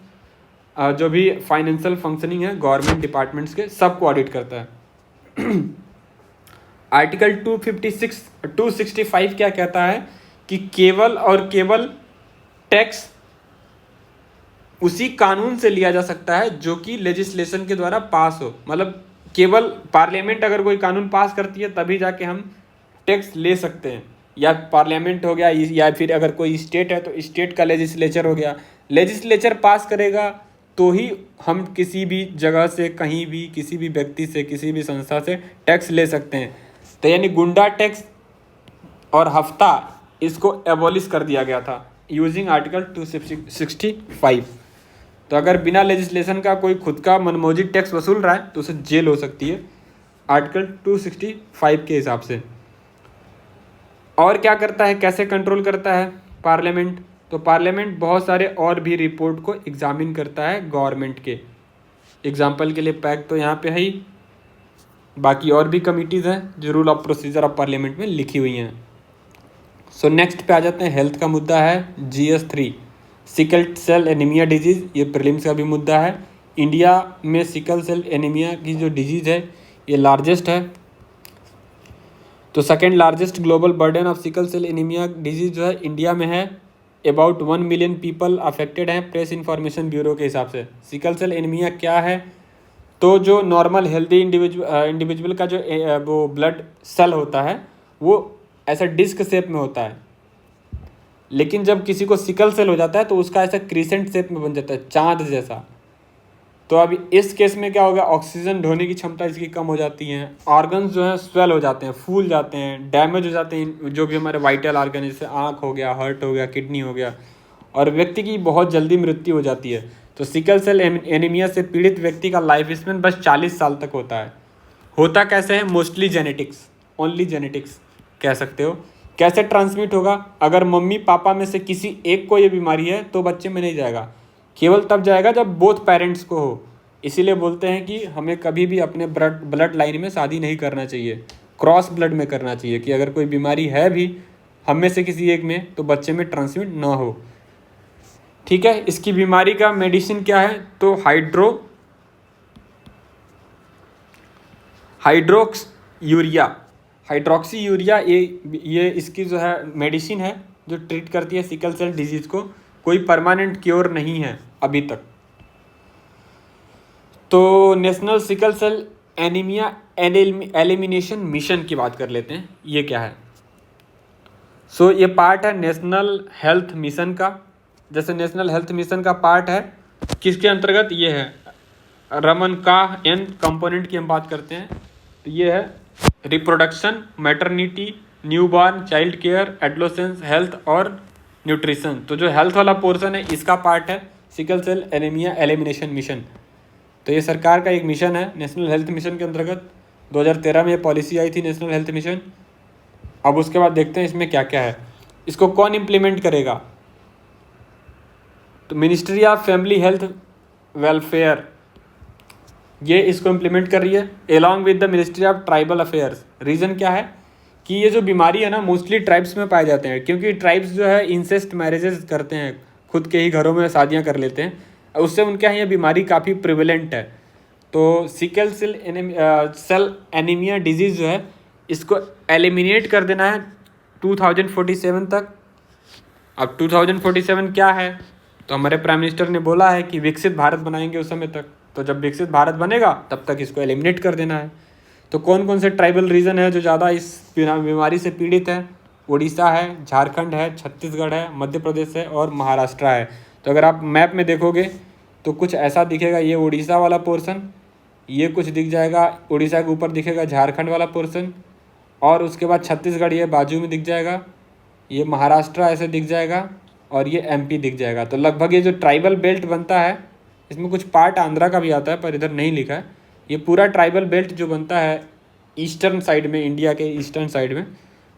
जो भी फाइनेंशियल फंक्शनिंग है गवर्नमेंट डिपार्टमेंट्स के, सबको ऑडिट करता है। आर्टिकल 265 क्या कहता है कि केवल और केवल टैक्स उसी कानून से लिया जा सकता है जो कि लेजिस्लेशन के द्वारा पास हो। मतलब केवल पार्लियामेंट अगर कोई कानून पास करती है तभी जाके हम टैक्स ले सकते हैं। या पार्लियामेंट हो गया, या फिर अगर कोई स्टेट है तो स्टेट का लेजिस्लेचर हो गया, लेजिस्लेचर पास करेगा तो ही हम किसी भी जगह से, कहीं भी, किसी भी व्यक्ति से, किसी भी संस्था से टैक्स ले सकते हैं। तो यानी गुंडा टैक्स और हफ्ता, इसको एबॉलिश कर दिया गया था यूजिंग आर्टिकल 265। तो अगर बिना लेजिस्लेशन का कोई खुद का मनमौजी टैक्स वसूल रहा है तो उसे जेल हो सकती है आर्टिकल 265 के हिसाब से। और क्या करता है, कैसे कंट्रोल करता है पार्लियामेंट? तो पार्लियामेंट बहुत सारे और भी रिपोर्ट को एग्जामिन करता है गवर्नमेंट के। एग्जाम्पल के लिए पैक तो यहाँ पे है ही, बाकी और भी कमिटीज़ हैं जो rule of procedure of parliament में लिखी हुई हैं। सो नेक्स्ट पे आ जाते हैं, हेल्थ का मुद्दा है GS3, sickle cell anaemia disease. ये प्रीलिम्स का भी मुद्दा है। इंडिया में सिकल सेल एनीमिया की जो डिजीज़ है ये लार्जेस्ट है। तो second largest global burden of sickle cell anaemia disease जो है इंडिया में है। अबाउट 1 मिलियन पीपल अफेक्टेड हैं प्रेस इंफॉर्मेशन ब्यूरो के हिसाब से। सिकल सेल एनीमिया क्या है? तो जो नॉर्मल हेल्दी इंडिविजुअल का जो वो ब्लड सेल होता है वो ऐसा डिस्क शेप में होता है, लेकिन जब किसी को सिकल सेल हो जाता है तो उसका ऐसा क्रीसेंट शेप में बन जाता है, चाँद जैसा। तो अभी इस केस में क्या होगा, ऑक्सीजन ढोने की क्षमता इसकी कम हो जाती है, ऑर्गन्स जो हैं स्वेल हो जाते हैं, फूल जाते हैं, डैमेज हो जाते हैं जो भी हमारे वाइटल ऑर्गन, जैसे आँख हो गया, हार्ट हो गया, किडनी हो गया, और व्यक्ति की बहुत जल्दी मृत्यु हो जाती है। तो सिकल सेल एनीमिया से पीड़ित व्यक्ति का लाइफ स्पेन बस 40 साल तक होता है। होता कैसे है? मोस्टली जेनेटिक्स, ओनली जेनेटिक्स कह सकते हो। कैसे ट्रांसमिट होगा? अगर मम्मी पापा में से किसी एक को ये बीमारी है तो बच्चे में नहीं जाएगा, केवल तब जाएगा जब बोथ पेरेंट्स को हो। इसीलिए बोलते हैं कि हमें कभी भी अपने ब्लड लाइन में शादी नहीं करना चाहिए, क्रॉस ब्लड में करना चाहिए, कि अगर कोई बीमारी है भी हम में से किसी एक में तो बच्चे में ट्रांसमिट ना हो। ठीक है, इसकी बीमारी का मेडिसिन क्या है? तो हाइड्रोक्सी यूरिया ये इसकी जो है मेडिसिन है जो ट्रीट करती है सिकल सेल डिजीज़ को। कोई परमानेंट क्योर नहीं है अभी तक। तो national sickle cell anaemia elimination mission की बात कर लेते हैं, ये क्या है? सो ये पार्ट है नेशनल हेल्थ मिशन का। जैसे नेशनल हेल्थ मिशन का पार्ट है, किसके अंतर्गत? ये है रमन का एन कंपोनेंट की हम बात करते हैं। तो ये है reproduction, maternity, newborn, child care, adolescence health और न्यूट्रिशन। तो जो हेल्थ वाला पोर्शन है इसका पार्ट है sickle cell anaemia elimination mission. तो ये सरकार का एक मिशन है नेशनल हेल्थ मिशन के अंतर्गत। 2013 में ये पॉलिसी आई थी नेशनल हेल्थ मिशन। अब उसके बाद देखते हैं इसमें क्या क्या है। इसको कौन इम्प्लीमेंट करेगा? तो ministry of family health welfare ये इसको इम्प्लीमेंट कर रही है along with the ministry of tribal affairs. Reason क्या है कि ये जो बीमारी है ना मोस्टली ट्राइब्स में पाए जाते हैं, क्योंकि ट्राइब्स जो है इंसेस्ट मैरिजेस करते हैं, खुद के ही घरों में शादियां कर लेते हैं, उससे उनके यहाँ ये बीमारी काफ़ी प्रिवेलेंट है। तो सिकल सेल एनीमिया डिजीज़ जो है इसको एलिमिनेट कर देना है 2047 तक। अब 2047 क्या है? तो हमारे प्राइम मिनिस्टर ने बोला है कि विकसित भारत बनाएंगे उस समय तक। तो जब विकसित भारत बनेगा तब तक इसको एलिमिनेट कर देना है। तो कौन कौन से ट्राइबल रीजन है जो ज़्यादा इस बीमारी से पीड़ित है? उड़ीसा है, झारखंड है, छत्तीसगढ़ है, मध्य प्रदेश है और महाराष्ट्र है। तो अगर आप मैप में देखोगे तो कुछ ऐसा दिखेगा, ये उड़ीसा वाला पोर्शन, ये कुछ दिख जाएगा, उड़ीसा के ऊपर दिखेगा झारखंड वाला पोर्शन, और उसके बाद छत्तीसगढ़ ये बाजू में दिख जाएगा, ये महाराष्ट्र ऐसे दिख जाएगा, और ये MP दिख जाएगा। तो लगभग ये जो ट्राइबल बेल्ट बनता है इसमें कुछ पार्ट आंध्रा का भी आता है पर इधर नहीं लिखा है। ये पूरा ट्राइबल बेल्ट जो बनता है ईस्टर्न साइड में, इंडिया के ईस्टर्न साइड में,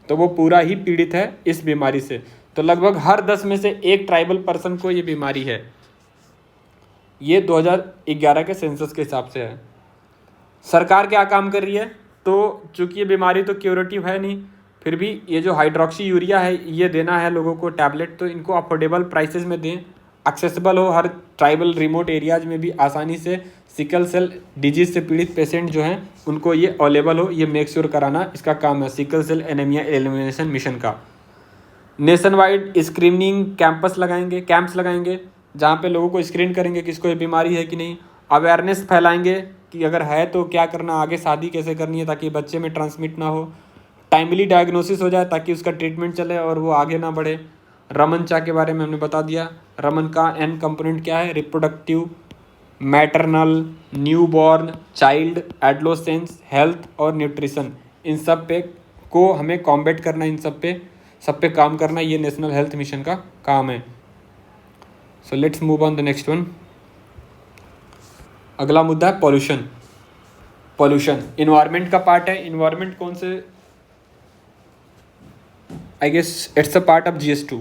तो वो पूरा ही पीड़ित है इस बीमारी से। तो लगभग हर 10 में से एक ट्राइबल पर्सन को ये बीमारी है। ये 2011 के सेंसस के हिसाब से है। सरकार क्या काम कर रही है? तो चूँकि ये बीमारी तो क्यूरेटिव है नहीं, फिर भी ये जो हाइड्रोक्सी यूरिया है ये देना है लोगों को टैबलेट, तो इनको अफोर्डेबल प्राइसेस में दें, एक्सेसिबल हो, हर ट्राइबल रिमोट एरियाज में भी आसानी से सिकल सेल डिजीज़ से पीड़ित पेशेंट जो हैं उनको ये अवेलेबल हो, ये मेक श्योर कराना इसका काम है sickle cell anaemia elimination mission का। नेशन वाइड स्क्रीनिंग कैंप्स लगाएंगे जहाँ पे लोगों को स्क्रीन करेंगे किसको ये बीमारी है कि नहीं। अवेयरनेस फैलाएंगे कि अगर है तो क्या करना, आगे शादी कैसे करनी है ताकि बच्चे में ट्रांसमिट ना हो। टाइमली डायग्नोसिस हो जाए ताकि उसका ट्रीटमेंट चले और वो आगे ना बढ़े। रमन चा के बारे में हमने बता दिया। रमन का एन कंपोनेंट क्या है? Reproductive, maternal, newborn, child, adolescence, health और न्यूट्रिशन, इन सब पे को हमें कॉम्बैट करना, इन सब पे काम करना, ये नेशनल हेल्थ मिशन का काम है। So let's move on the next one. अगला मुद्दा है पॉल्यूशन। पॉल्यूशन इन्वायरमेंट का पार्ट है। इन्वायरमेंट कौन से, I guess it's a part of GS2,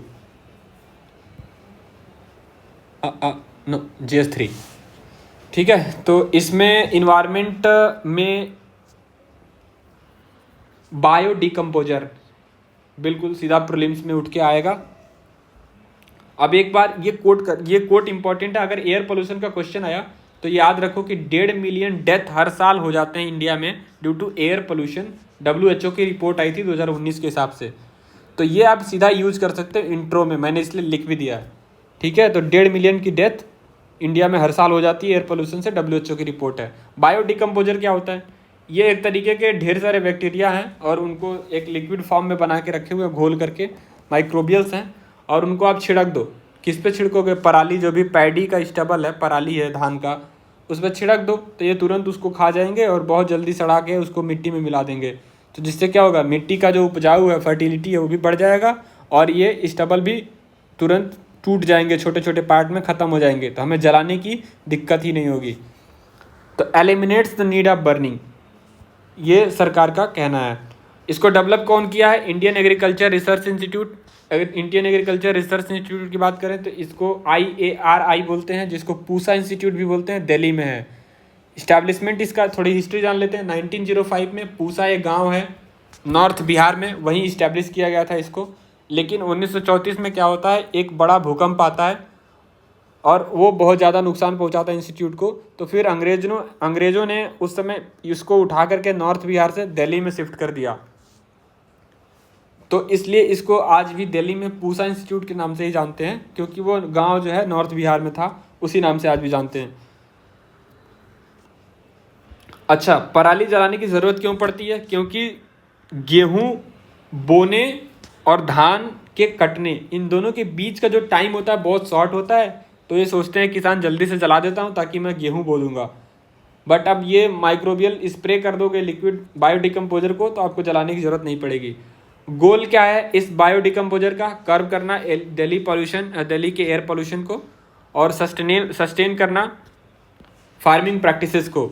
no GS3, ठीक है। तो इसमें इन्वायरमेंट में बायो डिकम्पोजर बिल्कुल सीधा प्रीलिम्स में उठ के आएगा। अब एक बार ये कोट इंपॉर्टेंट है। अगर एयर पोल्यूशन का क्वेश्चन आया तो याद रखो कि 1.5 मिलियन डेथ हर साल हो जाते हैं इंडिया में due to air pollution. WHO की रिपोर्ट आई थी 2019 के हिसाब से। तो ये आप सीधा यूज कर सकते हो इंट्रो में, मैंने इसलिए लिख भी दिया है, ठीक है। तो 1.5 मिलियन की डेथ इंडिया में हर साल हो जाती है एयर पोल्यूशन से, WHO की रिपोर्ट है। बायो डिकम्पोजर क्या होता है? ये एक तरीके के ढेर सारे बैक्टीरिया हैं और उनको एक लिक्विड फॉर्म में बना के रखे हुए, घोल करके, माइक्रोबियल्स हैं, और उनको आप छिड़क दो। किस पे छिड़कोगे? पराली, जो भी पैडी का स्टबल है, पराली है धान का, उस पर छिड़क दो तो ये तुरंत उसको खा जाएंगे और बहुत जल्दी सड़ा के उसको मिट्टी में मिला देंगे। तो जिससे क्या होगा, मिट्टी का जो उपजाऊ है, फर्टिलिटी है, वो भी बढ़ जाएगा और ये स्टबल भी तुरंत टूट जाएंगे, छोटे छोटे पार्ट में ख़त्म हो जाएंगे। तो हमें जलाने की दिक्कत ही नहीं होगी। तो eliminates the need of burning, ये सरकार का कहना है। इसको डेवलप कौन किया है? Indian agriculture research institute. अगर इंडियन एग्रीकल्चर रिसर्च इंस्टीट्यूट की बात करें तो इसको IARI बोलते हैं, जिसको पूसा इंस्टीट्यूट भी बोलते हैं, दिल्ली में है। इस्टेब्लिशमेंट इसका थोड़ी हिस्ट्री जान लेते हैं। 1905 में पूसा एक गांव है नॉर्थ बिहार में, वहीं इस्टेब्लिश किया गया था इसको। लेकिन 1934 में क्या होता है, एक बड़ा भूकंप आता है और वो बहुत ज़्यादा नुकसान पहुंचाता है इंस्टीट्यूट को। तो फिर अंग्रेज़ों ने उस समय इसको उठा करके नॉर्थ बिहार से दिल्ली में शिफ्ट कर दिया। तो इसलिए इसको आज भी दिल्ली में पूसा इंस्टीट्यूट के नाम से ही जानते हैं, क्योंकि वो गांव जो है नॉर्थ बिहार में था, उसी नाम से आज भी जानते हैं। अच्छा, पराली जलाने की ज़रूरत क्यों पड़ती है? क्योंकि गेहूं बोने और धान के कटने, इन दोनों के बीच का जो टाइम होता है बहुत शॉर्ट होता है। तो ये सोचते हैं किसान जल्दी से जला देता हूँ ताकि मैं गेहूं बो दूंगा। बट अब ये माइक्रोबियल स्प्रे कर दोगे लिक्विड बायोडिकम्पोजर को, तो आपको जलाने की ज़रूरत नहीं पड़ेगी। गोल क्या है इस बायोडिकम्पोजर का? कर्व करना दिल्ली के एयर पोल्यूशन को, और सस्टेन करना फार्मिंग प्रैक्टिसेस को।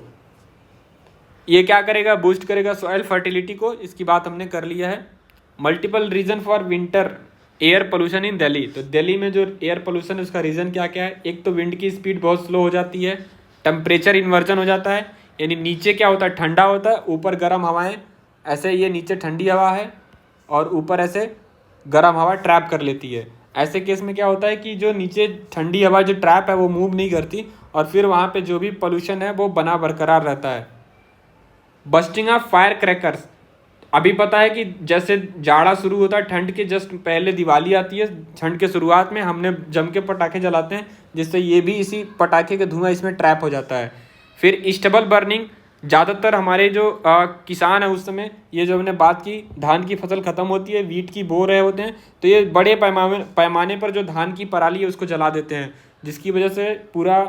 ये क्या करेगा? बूस्ट करेगा सॉइल फर्टिलिटी को। इसकी बात हमने कर लिया है। Multiple reason for winter air pollution in Delhi. तो दिल्ली में जो एयर पोल्यूशन है उसका रीज़न क्या क्या है? एक तो विंड की स्पीड बहुत स्लो हो जाती है, टेम्परेचर इन्वर्जन हो जाता है, यानी नीचे क्या होता है, ठंडा होता है, ऊपर गर्म हवाएं, ऐसे ये नीचे ठंडी हवा है और ऊपर ऐसे गर्म हवा ट्रैप कर लेती है। ऐसे केस में क्या होता है कि जो नीचे ठंडी हवा जो ट्रैप है वो मूव नहीं करती और फिर वहाँ पे जो भी पोल्यूशन है वो बना बरकरार रहता है। बस्टिंग ऑफ फायर क्रैकर्स, अभी पता है कि जैसे जाड़ा शुरू होता है, ठंड के जस्ट पहले दिवाली आती है, ठंड के शुरुआत में हमने जम के पटाखे जलाते हैं, जिससे ये भी इसी पटाखे का धुआं इसमें ट्रैप हो जाता है। फिर स्टबल बर्निंग, ज़्यादातर हमारे जो किसान है उस समय, ये जो हमने बात की, धान की फसल ख़त्म होती है, वीट की बो रहे होते हैं, तो ये बड़े पैमाने पर जो धान की पराली है उसको जला देते हैं, जिसकी वजह से पूरा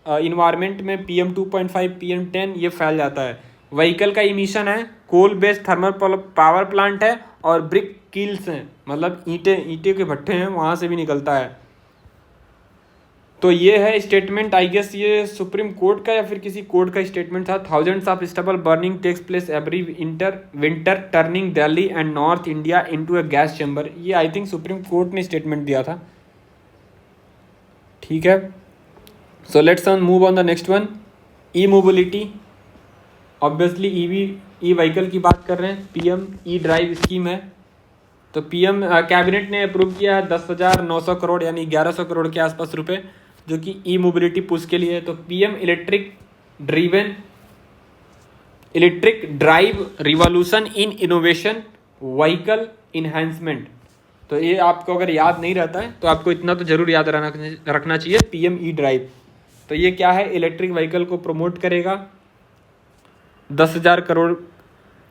इन्वायरमेंट में PM 2.5 PM 10 ये फैल जाता है। व्हीकल का इमिशन है, coal based thermal power plant है और ब्रिक कील्स हैं, मतलब ईंटे के भट्टे हैं, वहाँ से भी निकलता है। तो ये है स्टेटमेंट, आई गेस ये सुप्रीम कोर्ट का या फिर किसी कोर्ट का स्टेटमेंट था। Thousands of stubble burning takes place every winter turning Delhi and north India into a gas chamber. ये आई थिंक सुप्रीम कोर्ट ने स्टेटमेंट दिया था, ठीक है। So let's move on the next one, e mobility. Obviously e vehicle की बात कर रहे हैं। PM ई ड्राइव स्कीम है। तो PM कैबिनेट ने अप्रूव किया 10,900 करोड़ यानी 1100 करोड़ के आसपास रुपए, जो कि ई मोबिलिटी पुश के लिए है। तो PM electric drive revolution in innovation vehicle enhancement. तो ये आपको अगर याद नहीं रहता है तो आपको इतना तो जरूर याद रखना चाहिए, PM ई ड्राइव। तो ये क्या है? इलेक्ट्रिक व्हीकल को प्रमोट करेगा। 10,000 करोड़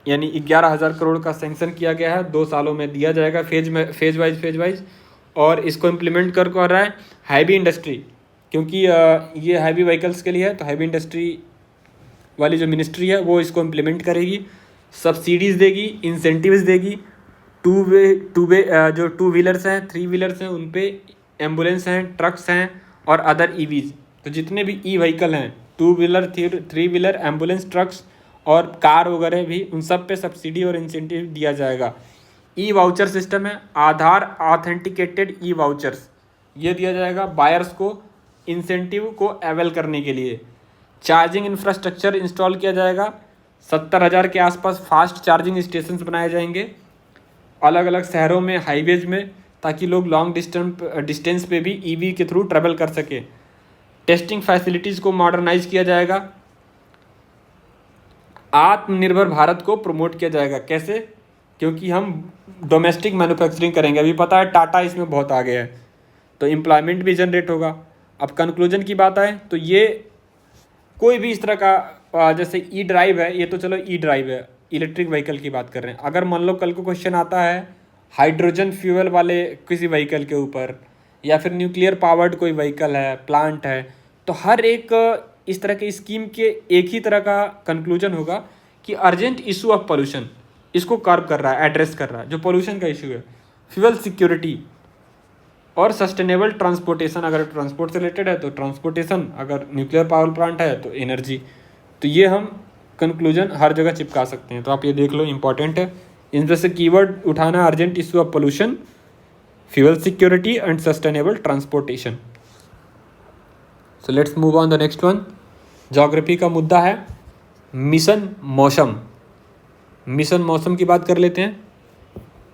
यानी 11,000 करोड़ का सैंक्शन किया गया है, 2 सालों में दिया जाएगा फेज वाइज। और इसको इम्प्लीमेंट कर रहा है हैवी इंडस्ट्री। क्योंकि ये हैवी व्हीकल्स के लिए है, तो हैवी इंडस्ट्री वाली जो मिनिस्ट्री है वो इसको इम्प्लीमेंट करेगी, सब्सिडीज़ देगी, इंसेंटिव्स देगी। टू वे जो टू व्हीलर्स हैं, थ्री व्हीलर्स हैं, उन पे एम्बुलेंस हैं, ट्रक्स हैं और अदर ईवीज, तो जितने भी ई व्हीकल हैं, two wheeler, three wheeler, ambulance, trucks और कार वगैरह भी, उन सब पे सब्सिडी और इंसेंटिव दिया जाएगा। ई वाउचर सिस्टम है, आधार ऑथेंटिकेटेड ई वाउचर्स, ये दिया जाएगा बायर्स को इंसेंटिव को अवेल करने के लिए। चार्जिंग इंफ्रास्ट्रक्चर इंस्टॉल किया जाएगा, 70,000 के आसपास फास्ट चार्जिंग स्टेशंस बनाए जाएंगे अलग अलग शहरों में, हाईवेज में, ताकि लोग लॉन्ग डिस्टेंस पे भी ईवी के थ्रू ट्रैवल कर सके। टेस्टिंग फैसिलिटीज़ को मॉडर्नाइज किया जाएगा। आत्मनिर्भर भारत को प्रमोट किया जाएगा। कैसे? क्योंकि हम डोमेस्टिक मैन्युफैक्चरिंग करेंगे। अभी पता है टाटा इसमें बहुत आगे है, तो एम्प्लॉयमेंट भी जनरेट होगा। अब कंक्लूजन की बात आए तो ये कोई भी इस तरह का जैसे ई ड्राइव है, ये तो चलो ई ड्राइव है, इलेक्ट्रिक व्हीकल की बात कर रहे हैं। अगर मान लो कल को क्वेश्चन आता है हाइड्रोजन फ्यूल वाले किसी व्हीकल के ऊपर, या फिर न्यूक्लियर पावर्ड कोई व्हीकल है, प्लांट है, तो हर एक इस तरह के स्कीम के एक ही तरह का कंक्लूजन होगा कि अर्जेंट इशू ऑफ पोल्यूशन, इसको कर्व कर रहा है, एड्रेस कर रहा है, जो पोल्यूशन का इशू है। फ्यूल सिक्योरिटी और सस्टेनेबल ट्रांसपोर्टेशन, अगर ट्रांसपोर्ट से रिलेटेड है तो ट्रांसपोर्टेशन, अगर न्यूक्लियर पावर प्लांट है तो एनर्जी। तो ये हम कंक्लूजन हर जगह चिपका सकते हैं, तो आप ये देख लो, इंपॉर्टेंट है। इनमें से कीवर्ड उठाना, urgent issue of pollution, fuel security and sustainable transportation. So let's move on the next one. Geography का मुद्दा है मिशन मौसम। मिशन मौसम की बात कर लेते हैं।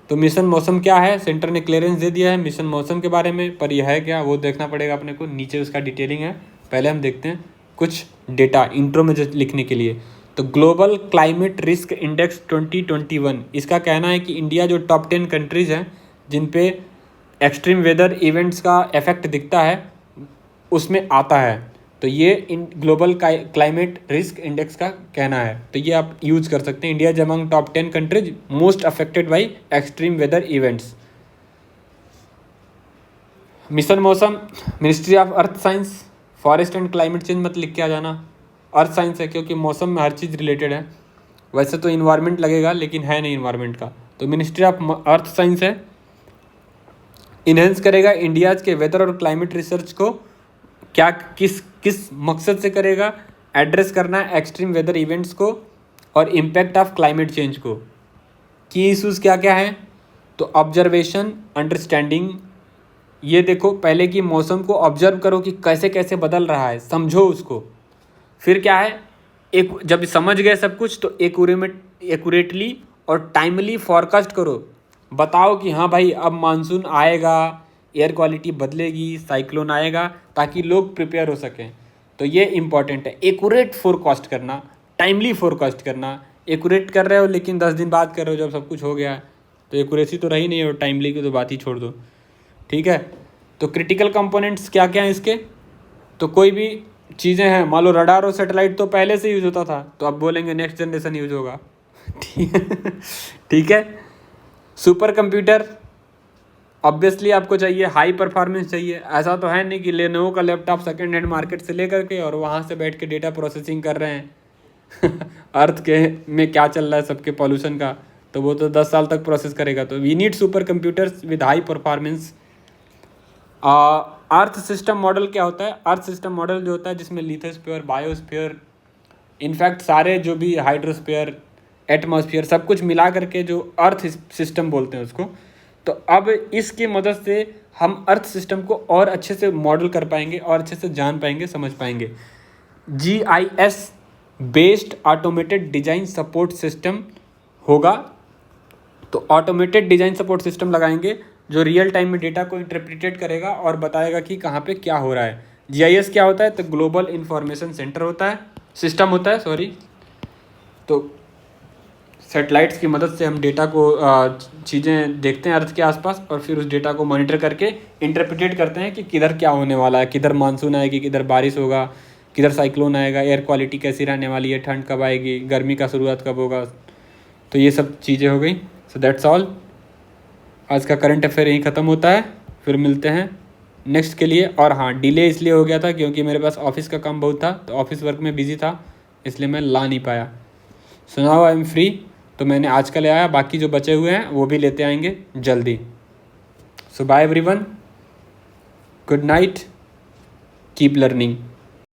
तो मिशन मौसम क्या है? सेंटर ने क्लियरेंस दे दिया है मिशन मौसम के बारे में, पर यह है क्या वो देखना पड़ेगा अपने को, नीचे उसका डिटेलिंग है। पहले हम देखते हैं कुछ डेटा इंट्रो में जो लिखने के लिए। तो ग्लोबल क्लाइमेट रिस्क इंडेक्स 2021, इसका कहना है कि इंडिया जो टॉप 10 कंट्रीज़ हैं जिन पे एक्सट्रीम वेदर इवेंट्स का इफेक्ट दिखता है उसमें आता है। तो ये in global climate risk index का कहना है, तो ये आप यूज कर सकते हैं। India is among top 10 countries most affected by extreme weather events. Mission Mausam, ministry of earth science, forest and climate change मत लिख के आ जाना, अर्थ साइंस है क्योंकि मौसम में हर चीज़ रिलेटेड है। वैसे तो इन्वायरमेंट लगेगा लेकिन है नहीं इन्वायरमेंट का, तो मिनिस्ट्री ऑफ अर्थ साइंस है। इन्हेंस करेगा इंडियाज के वेदर और क्लाइमेट रिसर्च को, क्या किस मकसद से करेगा? एड्रेस करना है एक्सट्रीम वेदर इवेंट्स को और इम्पैक्ट ऑफ क्लाइमेट चेंज को। की इशूज़ क्या क्या हैं? तो ऑब्जर्वेशन, अंडरस्टैंडिंग, ये देखो पहले कि मौसम को ऑब्जर्व करो कि कैसे कैसे बदल रहा है, समझो उसको। फिर क्या है, एक जब समझ गए सब कुछ तो एक्यूरेटली और टाइमली फॉरकास्ट करो, बताओ कि हाँ भाई अब मानसून आएगा, एयर क्वालिटी बदलेगी, साइक्लोन आएगा, ताकि लोग प्रिपेयर हो सकें। तो ये इम्पॉर्टेंट है, एक्यूरेट फोरकास्ट करना, टाइमली फोरकास्ट करना। एक्यूरेट कर रहे हो लेकिन 10 दिन बाद कर रहे हो जब सब कुछ हो गया, तो एक्यूरेसी तो रही नहीं, और टाइमली की तो बात ही छोड़ दो। ठीक है, तो क्रिटिकल कंपोनेंट्स क्या क्या हैं इसके? तो कोई भी चीज़ें हैं, मान लो रडार और सैटेलाइट तो पहले से यूज़ होता था, तो अब बोलेंगे नेक्स्ट जनरेशन यूज होगा। ठीक है। सुपर कंप्यूटर ऑब्वियसली आपको चाहिए, हाई परफॉर्मेंस चाहिए। ऐसा तो है नहीं कि लेनोवो का लैपटॉप सेकंड हैंड मार्केट से लेकर के और वहाँ से बैठ के डेटा प्रोसेसिंग कर रहे हैं। अर्थ के में क्या चल रहा है सबके पॉल्यूशन का, तो वो तो 10 साल तक प्रोसेस करेगा। तो we need super computers with high performance. Earth system model क्या होता है? अर्थ सिस्टम मॉडल जो होता है जिसमें लिथोस्फीयर, बायोस्फीयर, इनफैक्ट सारे जो भी हाइड्रोस्फीयर, एटमॉस्फेयर, सब कुछ मिला करके जो अर्थ सिस्टम बोलते हैं उसको। तो अब इसकी मदद से हम अर्थ सिस्टम को और अच्छे से मॉडल कर पाएंगे और अच्छे से जान पाएंगे, समझ पाएंगे। GIS based automated design support system होगा। तो ऑटोमेटेड डिजाइन सपोर्ट सिस्टम लगाएंगे जो रियल टाइम में डेटा को इंटरप्रिटेट करेगा और बताएगा कि कहाँ पे क्या हो रहा है। GIS क्या होता है? तो ग्लोबल इंफॉर्मेशन सेंटर होता है, सिस्टम होता है, सॉरी। तो सैटेलाइट्स की मदद से हम डेटा को चीज़ें देखते हैं अर्थ के आसपास, और फिर उस डेटा को मॉनिटर करके इंटरप्रिटेट करते हैं कि किधर क्या होने वाला है, किधर मानसून आएगी, किधर बारिश होगा, किधर साइक्लोन आएगा, एयर क्वालिटी कैसी रहने वाली है, ठंड कब आएगी, गर्मी का शुरुआत कब होगा। तो ये सब चीज़ें हो गई। सो दैट्स ऑल, आज का करंट अफेयर यहीं ख़त्म होता है। फिर मिलते हैं नेक्स्ट के लिए। और हाँ, डिले इसलिए हो गया था क्योंकि मेरे पास ऑफिस का काम बहुत था, तो ऑफिस वर्क में बिजी था, इसलिए मैं ला नहीं पाया। So now I am free, तो मैंने आज का ले आया, बाकी जो बचे हुए हैं वो भी लेते आएंगे जल्दी। So bye everyone, good night, keep learning.